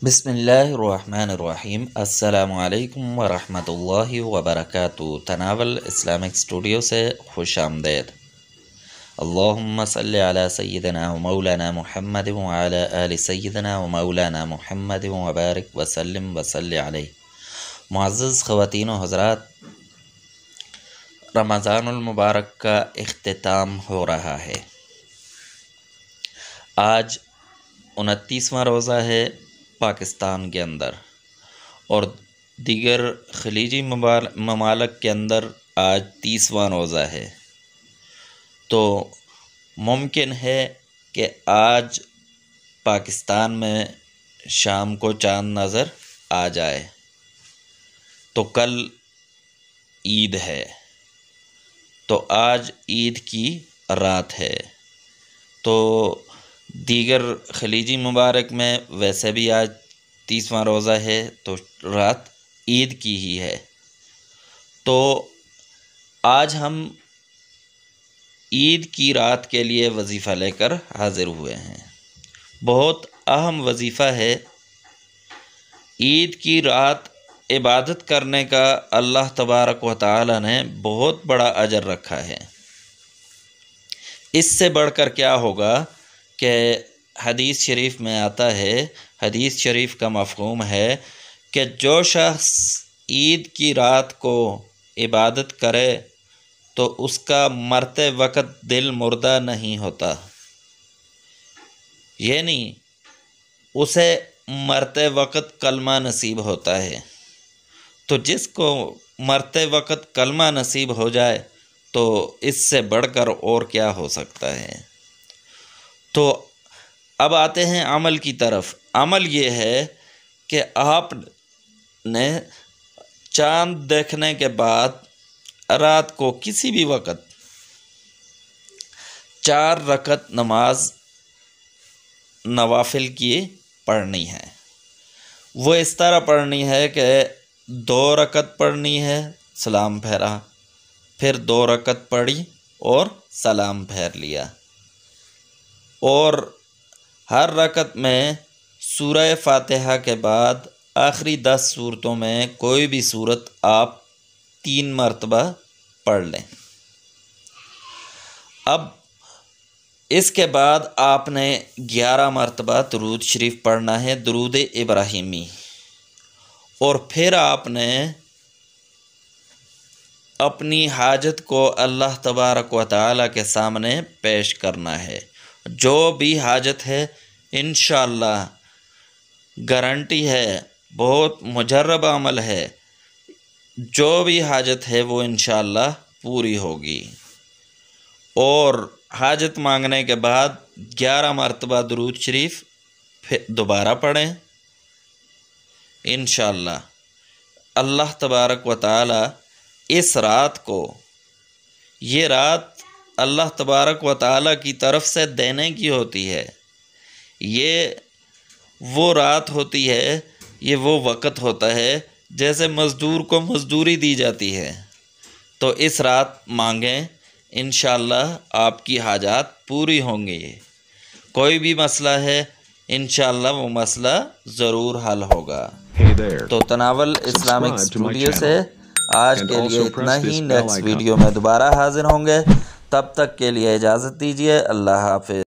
بسم اللہ الرحمن الرحیم۔ السلام علیکم ورحمۃ اللہ وبرکاتہ۔ تناول اسلامک اسٹوڈیو سے خوش آمدید۔ اللہم صلی علی سیدنا و مولانا محمد وعلی آل سیدنا و مولانا محمد وبارک وسلم وصلی علیہ۔ معزز خواتین و حضرات، رمضان المبارک کا اختتام ہو رہا ہے۔ آج 29واں روزہ ہے پاکستان کے اندر، اور دیگر خلیجی ممالک کے اندر آج 30واں روزہ ہے۔ تو ممکن ہے کہ آج پاکستان میں شام کو چاند نظر آ جائے، تو کل عید ہے، تو آج عید کی رات ہے۔ تو دیگر خلیجی مبارک میں ویسے بھی آج 30واں روزہ ہے، تو رات عید کی ہی ہے۔ تو آج ہم عید کی رات کے لیے وظیفہ لے کر حاضر ہوئے ہیں۔ بہت اہم وظیفہ ہے۔ عید کی رات عبادت کرنے کا اللہ تبارک و تعالی نے بہت بڑا اجر رکھا ہے۔ اس سے بڑھ کر کیا ہوگا کہ حدیث شریف میں آتا ہے، حدیث شریف کا مفہوم ہے کہ جو شخص عید کی رات کو عبادت کرے تو اس کا مرتے وقت دل مردہ نہیں ہوتا، یعنی اسے مرتے وقت کلمہ نصیب ہوتا ہے۔ تو جس کو مرتے وقت کلمہ نصیب ہو جائے تو اس سے بڑھ کر اور کیا ہو سکتا ہے۔ تو اب آتے ہیں عمل کی طرف۔ عمل یہ ہے کہ آپ نے چاند دیکھنے کے بعد رات کو کسی بھی وقت 4 رکعت نماز نوافل کی پڑھنی ہے۔ وہ اس طرح پڑھنی ہے کہ 2 رکعت پڑھنی ہے، سلام پھیرا، پھر 2 رکعت پڑھی اور سلام پھیر لیا، اور ہر رکعت میں سورہ فاتحہ کے بعد آخری 10 سورتوں میں کوئی بھی سورت آپ 3 مرتبہ پڑھ لیں۔ اب اس کے بعد آپ نے 11 مرتبہ درود شریف پڑھنا ہے، درود ابراہیمی، اور پھر آپ نے اپنی حاجت کو اللہ تبارک و تعالی کے سامنے پیش کرنا ہے۔ جو بھی حاجت ہے انشاءاللہ گارنٹی ہے، بہت مجرب عمل ہے، جو بھی حاجت ہے وہ انشاءاللہ پوری ہوگی۔ اور حاجت مانگنے کے بعد 11 مرتبہ درود شریف پھر دوبارہ پڑھیں انشاءاللہ۔ اللہ تبارک و تعالی اس رات کو، یہ رات اللہ تبارک و تعالی کی طرف سے دینے کی ہوتی ہے، یہ وہ رات ہوتی ہے، یہ وہ وقت ہوتا ہے جیسے مزدور کو مزدوری دی جاتی ہے۔ تو اس رات مانگیں، انشاءاللہ آپ کی حاجات پوری ہوں گی۔ کوئی بھی مسئلہ ہے انشاءاللہ وہ مسئلہ ضرور حل ہوگا۔ تو تناول اسلامک اسٹوڈیو سے آج کے لیے اتنا ہی۔ نیکسٹ ویڈیو میں دوبارہ حاضر ہوں گے، تب تک کے لیے اجازت دیجیے۔ اللہ حافظ۔